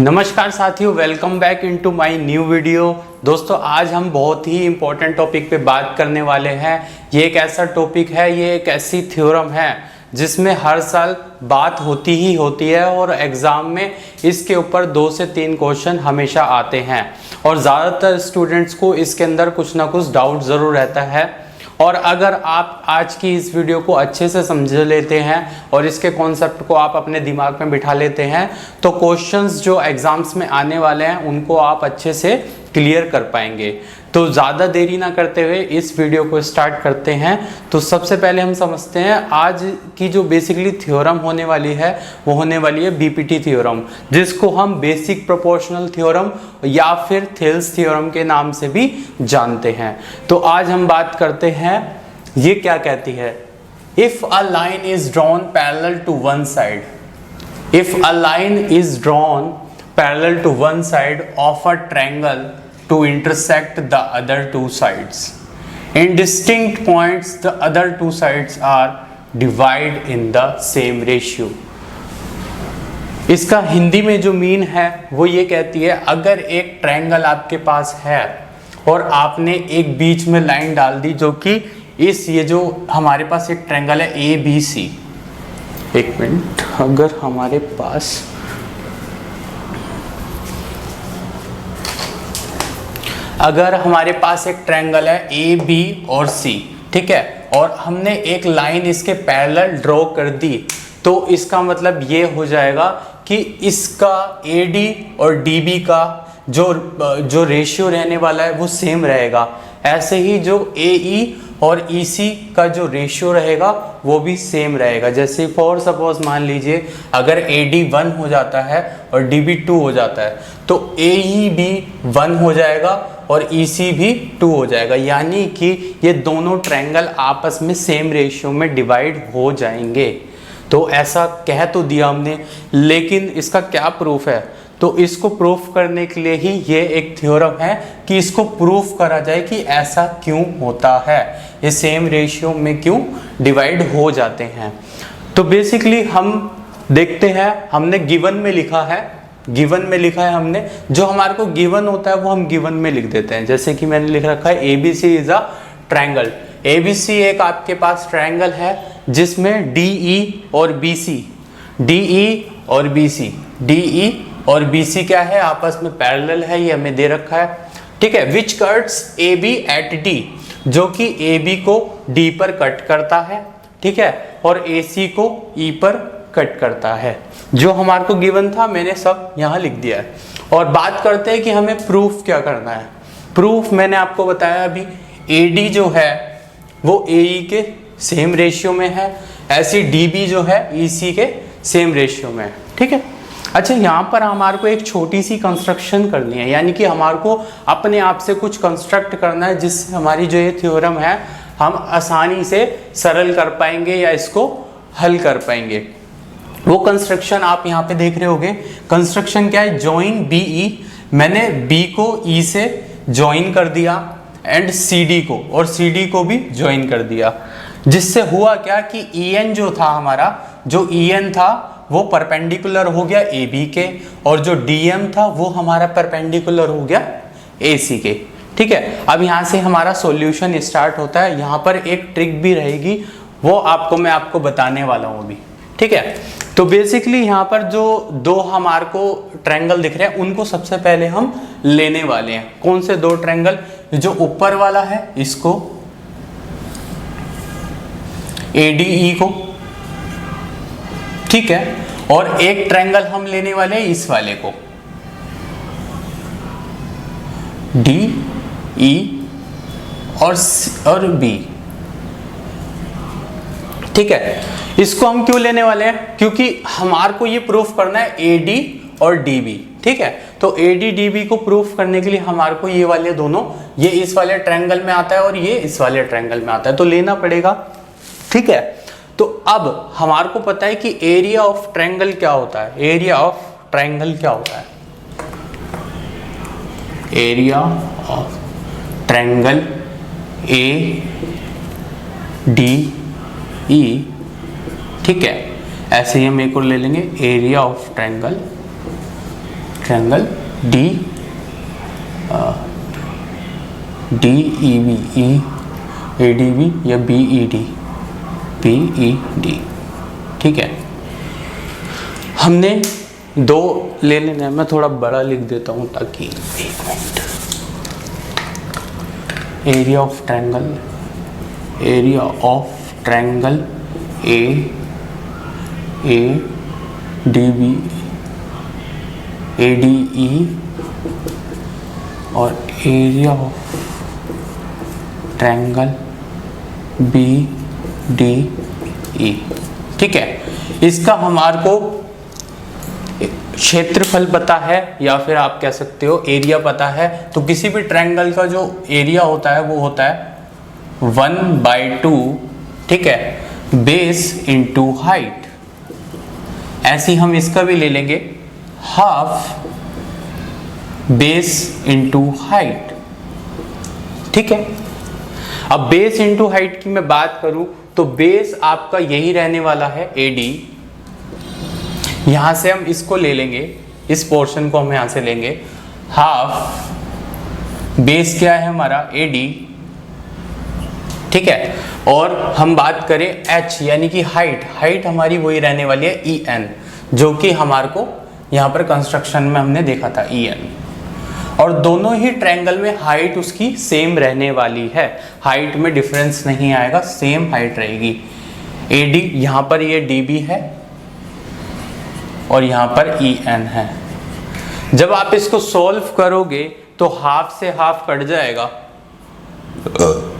नमस्कार साथियों, welcome back into my new video. दोस्तों, आज हम बहुत ही इंपॉर्टेंट टॉपिक पे बात करने वाले हैं। ये एक ऐसा टॉपिक है, ये एक ऐसी थ्योरम है जिसमें हर साल बात होती ही होती है और एग्ज़ाम में इसके ऊपर 2 से 3 क्वेश्चन हमेशा आते हैं और ज़्यादातर स्टूडेंट्स को इसके अंदर कुछ ना कुछ डाउट ज़रूर रहता है। और अगर आप आज की इस वीडियो को अच्छे से समझ लेते हैं और इसके कॉन्सेप्ट को आप अपने दिमाग में बिठा लेते हैं तो क्वेश्चंस जो एग्जाम्स में आने वाले हैं उनको आप अच्छे से क्लियर कर पाएंगे। तो ज़्यादा देरी ना करते हुए इस वीडियो को स्टार्ट करते हैं। तो सबसे पहले हम समझते हैं आज की जो बेसिकली थ्योरम होने वाली है वो होने वाली है बीपीटी थ्योरम, जिसको हम बेसिक प्रोपोर्शनल थ्योरम या फिर थेल्स थ्योरम के नाम से भी जानते हैं। तो आज हम बात करते हैं, ये क्या कहती है। If a line is drawn parallel to one side, if a line is drawn parallel to one side of a triangle to intersect the other two sides. In distinct points, the other two sides are divided in the same ratio. इसका हिंदी में जो mean है वो ये कहती है, अगर एक ट्रायंगल आपके पास है और आपने एक बीच में लाइन डाल दी जो कि ये जो हमारे पास एक ट्रायंगल है ए बी सी। एक मिनट, अगर हमारे पास एक ट्रायंगल है ए बी और सी, ठीक है, और हमने एक लाइन इसके पैरेलल ड्रॉ कर दी, तो इसका मतलब ये हो जाएगा कि इसका ए डी और डी बी का जो रेशियो रहने वाला है वो सेम रहेगा। ऐसे ही जो ए ई और ई सी का जो रेशियो रहेगा वो भी सेम रहेगा। जैसे फॉर सपोज मान लीजिए अगर ए डी 1 हो जाता है और डी बी 2 हो जाता है तो ए ई भी 1 हो जाएगा और ई सी भी 2 हो जाएगा, यानी कि ये दोनों ट्रायंगल आपस में सेम रेशियो में डिवाइड हो जाएंगे। तो ऐसा कह तो दिया हमने, लेकिन इसका क्या प्रूफ है? तो इसको प्रूफ करने के लिए ही ये एक थ्योरम है कि इसको प्रूफ करा जाए कि ऐसा क्यों होता है, ये सेम रेशियो में क्यों डिवाइड हो जाते हैं। तो बेसिकली हम देखते हैं, हमने गिवन में लिखा है हमने, जो हमारे को गिवन होता है वो हम गिवन में लिख देते हैं। जैसे कि मैंने लिख रखा है ABC is a triangle. ABC एक आपके पास ट्रायंगल है जिसमें डीई और बीसी, डीई और बीसी क्या है, आपस में पैरेलल है, ये हमें दे रखा है, ठीक है। Which cuts A B at D, जो कि ए बी को डी पर कट करता है, ठीक है, और ए सी को ई पर कट करता है। जो हमारे को गिवन था मैंने सब यहाँ लिख दिया है। और बात करते हैं कि हमें प्रूफ क्या करना है। प्रूफ मैंने आपको बताया अभी, ए डी जो है वो ए ई के सेम रेशियो में है, ऐसी डी बी जो है ई सी के सेम रेशियो में है, ठीक है। अच्छा, यहाँ पर हमारे को एक छोटी सी कंस्ट्रक्शन करनी है, यानी कि हमारे को अपने आप से कुछ कंस्ट्रक्ट करना है जिससे हमारी जो ये थ्योरम है हम आसानी से सरल कर पाएंगे या इसको हल कर पाएंगे। वो कंस्ट्रक्शन आप यहाँ पे देख रहे होगे। कंस्ट्रक्शन क्या है? जॉइन बी ई, मैंने बी को ई से जॉइन कर दिया एंड सी डी को, और सी डी को भी जॉइन कर दिया, जिससे हुआ क्या कि ई एन जो था हमारा, जो ई एन था वो परपेंडिकुलर हो गया ए बी के, और जो डी एम था वो हमारा परपेंडिकुलर हो गया ए सी के, ठीक है। अब यहाँ से हमारा सॉल्यूशन स्टार्ट होता है। यहाँ पर एक ट्रिक भी रहेगी, वो मैं आपको बताने वाला हूँ अभी, ठीक है। तो बेसिकली यहाँ पर जो दो हमारे को ट्रायंगल दिख रहे हैं उनको सबसे पहले हम लेने वाले हैं। कौन से 2 ट्रायंगल? जो ऊपर वाला है इसको ADE को, ठीक है, और एक ट्रायंगल हम लेने वाले हैं इस वाले को DE और B, ठीक है। इसको हम क्यों लेने वाले हैं? क्योंकि हमारे को ये प्रूफ करना है AD और DB, ठीक है। तो AD DB को प्रूफ करने के लिए हमारे को ये वाले दोनों, ये इस वाले ट्रायंगल में आता है और ये इस वाले ट्रायंगल में आता है, तो लेना पड़ेगा, ठीक है। तो अब हमारे को पता है कि एरिया ऑफ ट्रायंगल क्या होता है। एरिया ऑफ ट्रायंगल क्या होता है? एरिया ऑफ ट्रायंगल ADE, ठीक है। ऐसे ही हम एक और ले लेंगे, area of triangle triangle D D E B E A D B या बी ई डी, ठीक है। हमने दो ले लेना है, मैं थोड़ा बड़ा लिख देता हूँ ताकि, एक minute, area of triangle A D B A D E और area of triangle B D E, ठीक है। इसका हमारे को क्षेत्रफल पता है या फिर आप कह सकते हो एरिया पता है। तो किसी भी ट्रायंगल का जो एरिया होता है वो होता है 1/2, ठीक है, बेस इंटू हाइट। ऐसे ही हम इसका भी ले लेंगे, हाफ बेस इंटू हाइट, ठीक है। अब बेस इंटू हाइट की मैं बात करूं तो बेस आपका यही रहने वाला है AD। यहां से हम इसको ले लेंगे, इस पोर्शन को हम यहां से लेंगे, हाफ बेस क्या है हमारा AD, ठीक है। और हम बात करें H यानी कि हाइट हमारी वही रहने वाली है EN, जो कि हमारे को यहाँ पर कंस्ट्रक्शन में हमने देखा था EN। और दोनों ही ट्रायंगल में हाइट उसकी सेम रहने वाली है, हाइट में डिफरेंस नहीं आएगा, सेम हाइट रहेगी। AD यहाँ पर ये DB है और यहाँ पर EN है। जब आप इसको सॉल्व करोगे तो हाफ से हाफ कट जाएगा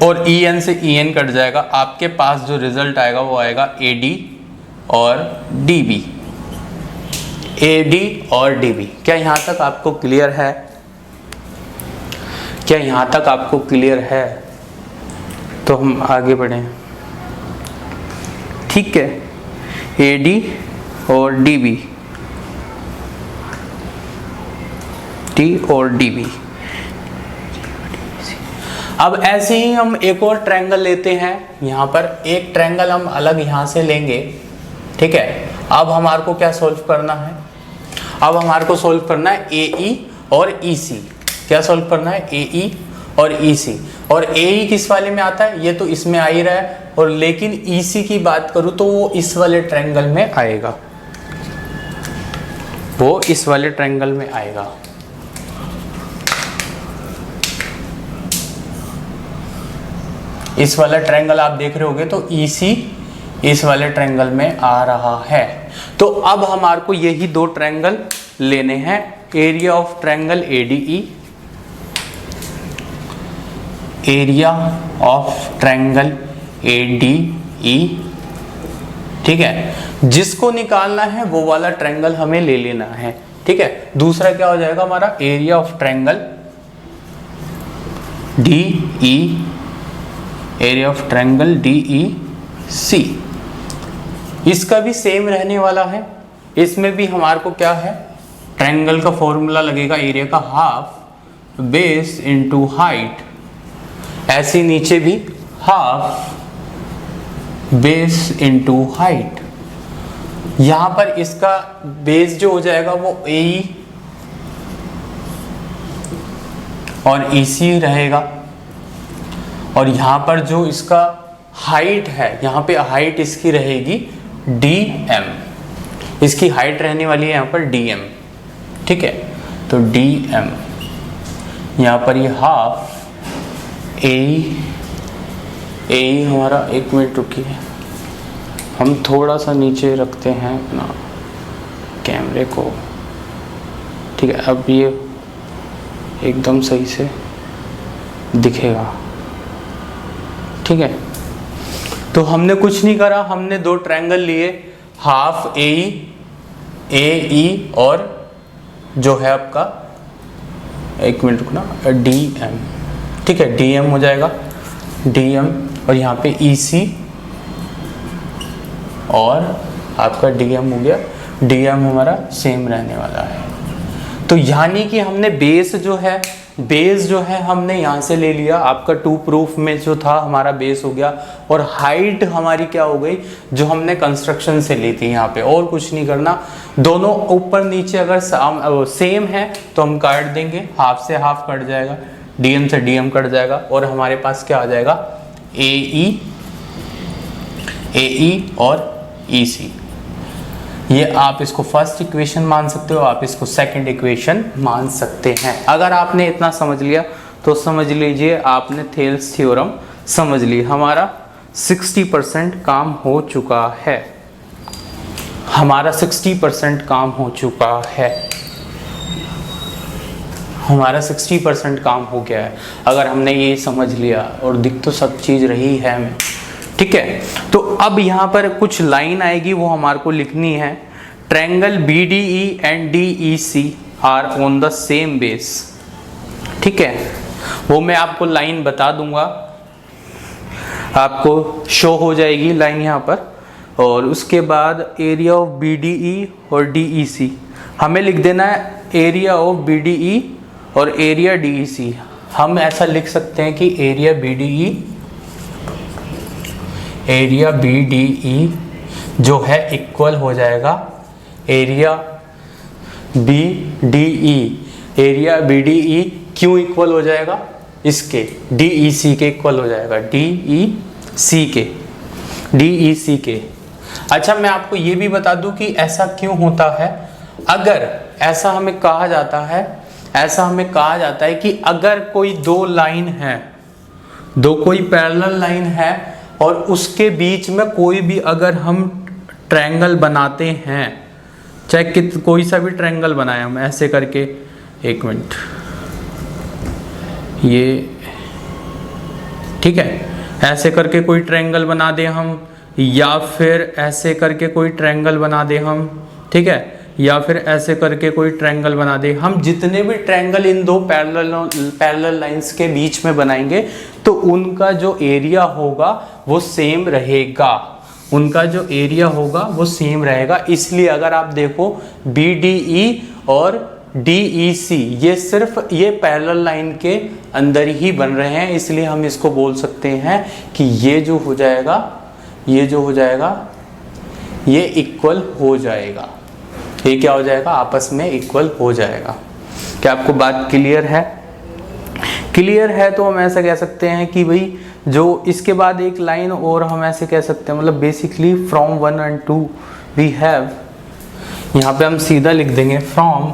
और EN से EN कट जाएगा। आपके पास जो रिजल्ट आएगा वो आएगा AD और DB, AD और DB। क्या यहाँ तक आपको क्लियर है? क्या यहाँ तक आपको क्लियर है? तो हम आगे बढ़ें, ठीक है। AD और DB, T और DB। अब ऐसे ही हम एक और ट्रायंगल लेते हैं। यहाँ पर एक ट्रायंगल हम अलग यहाँ से लेंगे, ठीक है। अब हमारे को क्या सॉल्व करना है? अब हमारे को सॉल्व करना है AE और EC। क्या सॉल्व करना है? AE और EC। और AE किस वाले में आता है? ये तो इसमें आ ही रहा है, और लेकिन EC की बात करूं तो वो इस वाले ट्रायंगल में आएगा, वो इस वाले ट्रायंगल में आएगा। इस वाला ट्रायंगल आप देख रहे होगे तो EC इस वाले ट्रायंगल में आ रहा है। तो अब हमारे को यही दो ट्रायंगल लेने हैं, area of triangle ADE, area of triangle ADE, ठीक है। जिसको निकालना है वो वाला ट्रायंगल हमें ले लेना है, ठीक है। दूसरा क्या हो जाएगा हमारा? Area of triangle DE, area of triangle DEC। इसका भी सेम रहने वाला है। इसमें भी हमारे को क्या है? ट्रायंगल का फॉर्मूला लगेगा एरिया का, हाफ बेस इंटू हाइट। ऐसे नीचे भी हाफ बेस इंटू हाइट। यहां पर इसका बेस जो हो जाएगा वो AE और EC रहेगा, और यहां पर जो इसका हाइट है, यहां पे हाइट इसकी रहेगी DM। इसकी हाइट रहने वाली है यहां पर DM, ठीक है। तो DM यहां पर ये हाफ AE हमारा, एक मिनट रुकिए, हम थोड़ा सा नीचे रखते हैं अपना कैमरे को, ठीक है। अब ये एकदम सही से दिखेगा, ठीक है। तो हमने कुछ नहीं करा, हमने दो ट्रायंगल लिए, हाफ AE और जो है आपका, एक मिनट रुकना, DM, ठीक है। DM हो जाएगा DM, और यहाँ पे EC और आपका DM हो गया। DM हमारा सेम रहने वाला है। तो यानी कि हमने बेस जो है बेस जो है हमने यहाँ से ले लिया, आपका टू प्रूफ में जो था हमारा बेस हो गया, और हाइट हमारी क्या हो गई जो हमने कंस्ट्रक्शन से ली थी यहाँ पे, और कुछ नहीं करना। दोनों ऊपर नीचे अगर सेम है तो हम काट देंगे, हाफ से हाफ कट जाएगा, डीएम से डीएम कट जाएगा, और हमारे पास क्या आ जाएगा AE और EC। ये आप इसको फर्स्ट इक्वेशन मान सकते हो, आप इसको सेकंड इक्वेशन मान सकते हैं। अगर आपने इतना समझ लिया तो समझ लीजिए आपने थेल्स थ्योरम समझ ली। हमारा 60% काम हो चुका है, हमारा 60% काम हो चुका है, हमारा 60% काम हो गया है अगर हमने ये समझ लिया, और दिख तो सब चीज़ रही है हमें, ठीक है। तो अब यहाँ पर कुछ लाइन आएगी वो हमारे को लिखनी है। Triangle BDE and DEC are on the same base, ठीक है, वो मैं आपको लाइन बता दूंगा, आपको शो हो जाएगी लाइन यहाँ पर। और उसके बाद एरिया ऑफ BDE और DEC हमें लिख देना है, एरिया ऑफ BDE और एरिया DEC। हम ऐसा लिख सकते हैं कि एरिया BDE जो है इक्वल हो जाएगा एरिया BDE। एरिया BDE क्यों इक्वल हो जाएगा, इसके DEC के इक्वल हो जाएगा, DEC के। अच्छा, मैं आपको ये भी बता दूं कि ऐसा क्यों होता है। अगर ऐसा हमें कहा जाता है कि अगर कोई दो लाइन है, कोई पैरेलल लाइन है, और उसके बीच में कोई भी अगर हम ट्रायंगल बनाते हैं, चाहे कोई सा भी ट्रायंगल बनाए हम ऐसे करके, एक मिनट, ये ठीक है, ऐसे करके कोई ट्रायंगल बना दे हम, या फिर ऐसे करके कोई ट्रायंगल बना दे हम, ठीक है, या फिर ऐसे करके कोई ट्रायंगल बना दे हम। जितने भी ट्रायंगल इन दो पैरेलल लाइंस के बीच में बनाएंगे तो उनका जो एरिया होगा वो सेम रहेगा, इसलिए अगर आप देखो BDE और DEC ये सिर्फ ये पैरेलल लाइन के अंदर ही बन रहे हैं, इसलिए हम इसको बोल सकते हैं कि ये जो हो जाएगा ये इक्वल हो जाएगा, ये क्या हो जाएगा, आपस में इक्वल हो जाएगा। क्या आपको बात क्लियर है? क्लियर है तो हम ऐसा कह सकते हैं कि भाई जो इसके बाद एक लाइन और हम ऐसे कह सकते हैं, मतलब basically from 1 and 2 we have, यहाँ पे हम सीधा लिख देंगे from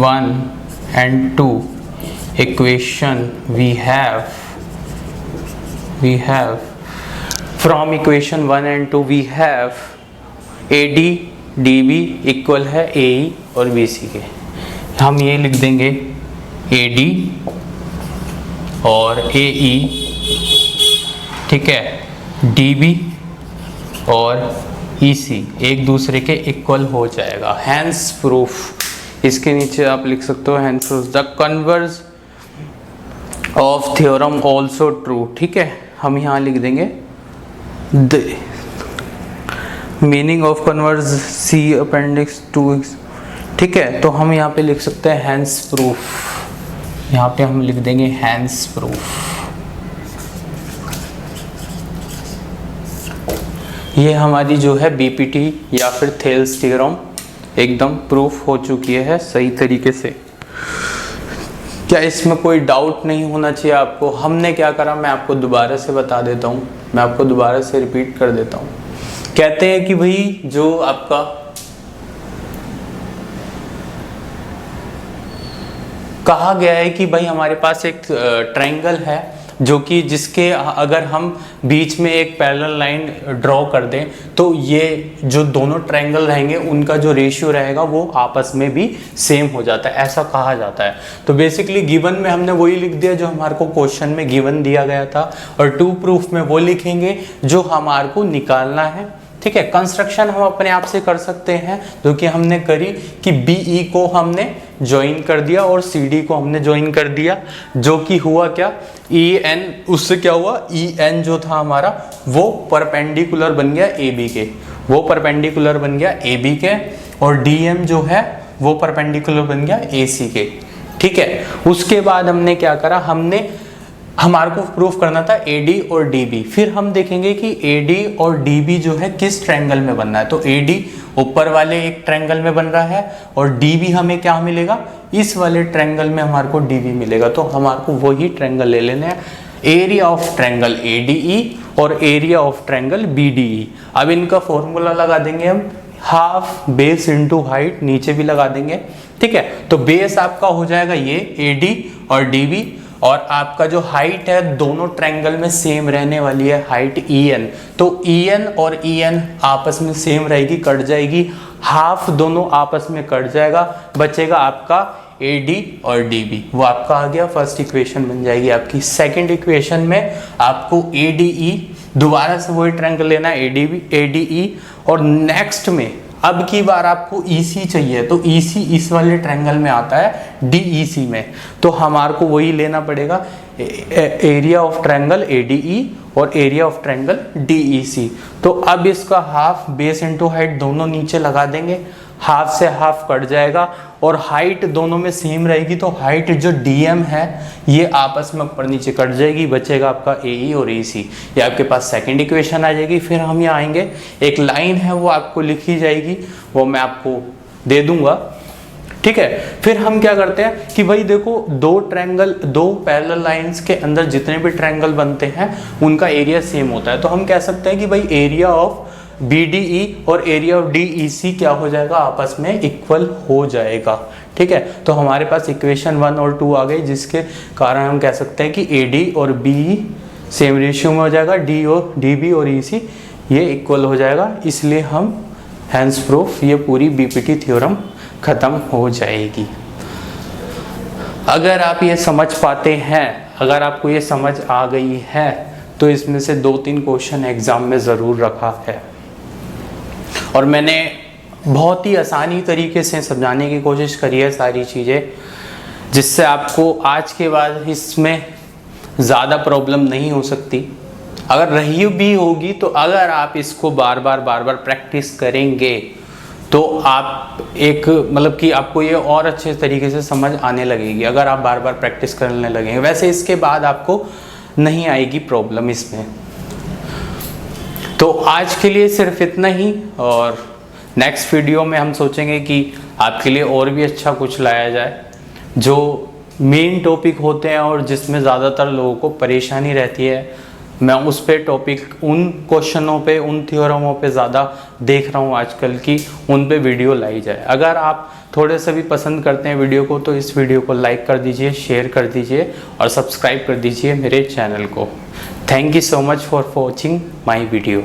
1 and 2 equation we have from equation 1 and 2 we have AD DB equal है AE और BC के। हम ये लिख देंगे AD और AE, ठीक है, DB और EC एक दूसरे के इक्वल हो जाएगा। हैंस प्रूफ, इसके नीचे आप लिख सकते हो hence proof the converse of theorem also true, ठीक है। हम यहाँ लिख देंगे the meaning of converse C appendix 2, ठीक है। तो हम यहाँ पे लिख सकते हैं हैंस प्रूफ, यहाँ पे हम लिख देंगे हैंस प्रूफ। ये हमारी जो है BPT या फिर थेल्स थ्योरम एकदम प्रूफ हो चुकी है सही तरीके से। क्या इसमें कोई डाउट नहीं होना चाहिए आपको? हमने क्या करा मैं आपको दोबारा से बता देता हूँ, मैं आपको दोबारा से रिपीट कर देता हूँ। कहते हैं कि भाई जो आपका कहा गया है कि भाई हमारे पास एक ट्रायंगल है जो कि जिसके अगर हम बीच में एक पैरेलल लाइन ड्रॉ कर दें तो ये जो दोनों ट्रायंगल रहेंगे उनका जो रेशियो रहेगा वो आपस में भी सेम हो जाता है, ऐसा कहा जाता है। तो बेसिकली गिवन में हमने वही लिख दिया जो हमारे को क्वेश्चन में गिवन दिया गया था, और टू प्रूफ में वो लिखेंगे जो हमारे को निकालना है, ठीक है। कंस्ट्रक्शन हम अपने आप से कर सकते हैं जो कि हमने करी कि BE को हमने ज्वाइन कर दिया और CD को हमने ज्वाइन कर दिया, जो कि हुआ क्या, EN, उससे क्या हुआ, EN जो था हमारा वो परपेंडिकुलर बन गया AB के, और DM जो है वो परपेंडिकुलर बन गया AC के। ठीक है, उसके बाद हमने क्या करा, हमारे को प्रूफ करना था AD और DB। फिर हम देखेंगे कि AD और DB जो है किस ट्रायंगल में बनना है। तो AD ऊपर वाले एक ट्रायंगल में बन रहा है और DB हमें क्या मिलेगा, इस वाले ट्रायंगल में हमारे को DB मिलेगा। तो हमारे को वही ट्रायंगल ले लेने हैं, एरिया ऑफ ट्रायंगल ADE और एरिया ऑफ ट्रायंगल BDE। अब इनका फॉर्मूला लगा देंगे हम, हाफ बेस इंटू हाइट, नीचे भी लगा देंगे। ठीक है, तो बेस आपका हो जाएगा ये AD और DB, और आपका जो हाइट है दोनों ट्रायंगल में सेम रहने वाली है, हाइट EN। तो EN और EN आपस में सेम रहेगी, कट जाएगी, हाफ दोनों आपस में कट जाएगा, बचेगा आपका AD और DB। वो आपका आ गया, फर्स्ट इक्वेशन बन जाएगी आपकी। सेकंड इक्वेशन में आपको ADE, दोबारा से वही ट्रायंगल लेना है ADE, और नेक्स्ट में अब की बार आपको EC चाहिए। तो EC इस वाले ट्रायंगल में आता है DEC में, तो हमारे को वही लेना पड़ेगा, एरिया ऑफ ट्रायंगल ADE और एरिया ऑफ ट्रायंगल DEC। तो अब इसका हाफ बेस इंटू हाइट दोनों नीचे लगा देंगे, हाफ से हाफ कट जाएगा और हाइट दोनों में सेम रहेगी। तो हाइट जो DM है ये आपस में ऊपर नीचे कट जाएगी, बचेगा आपका AE और AC। ये आपके पास सेकंड इक्वेशन आ जाएगी। फिर हम यहाँ आएंगे, एक लाइन है वो आपको लिखी जाएगी, वो मैं आपको दे दूंगा। ठीक है, फिर हम क्या करते हैं कि भाई देखो, दो पैरेलल लाइंस के अंदर जितने भी ट्रायंगल बनते हैं उनका एरिया सेम होता है। तो हम कह सकते हैं कि भाई एरिया ऑफ BDE और एरिया ऑफ DEC क्या हो जाएगा, आपस में इक्वल हो जाएगा। ठीक है, तो हमारे पास इक्वेशन 1 और 2 आ गई, जिसके कारण हम कह सकते हैं कि AD और BE सेम रेशियो में हो जाएगा, DB और EC ये इक्वल हो जाएगा। इसलिए हम हैंस प्रूफ, ये पूरी BPT थ्योरम खत्म हो जाएगी। अगर आप ये समझ पाते हैं, अगर आपको ये समझ आ गई है, तो इसमें से 2-3 क्वेश्चन एग्जाम में ज़रूर रखा है, और मैंने बहुत ही आसानी तरीके से समझाने की कोशिश करी है सारी चीज़ें, जिससे आपको आज के बाद इसमें ज़्यादा प्रॉब्लम नहीं हो सकती। अगर रही भी होगी तो अगर आप इसको बार बार प्रैक्टिस करेंगे तो आप एक मतलब कि आपको ये और अच्छे तरीके से समझ आने लगेगी, अगर आप बार बार प्रैक्टिस करने लगेंगे। वैसे इसके बाद आपको नहीं आएगी प्रॉब्लम इसमें। तो आज के लिए सिर्फ इतना ही, और नेक्स्ट वीडियो में हम सोचेंगे कि आपके लिए और भी अच्छा कुछ लाया जाए, जो मेन टॉपिक होते हैं और जिसमें ज़्यादातर लोगों को परेशानी रहती है। मैं उस पे टॉपिक, उन क्वेश्चनों पे, उन थ्योरमों पे ज़्यादा देख रहा हूँ आजकल की, उन पे वीडियो लाई जाए। अगर आप थोड़े से भी पसंद करते हैं वीडियो को, तो इस वीडियो को लाइक कर दीजिए, शेयर कर दीजिए और सब्सक्राइब कर दीजिए मेरे चैनल को। Thank you so much for watching my video.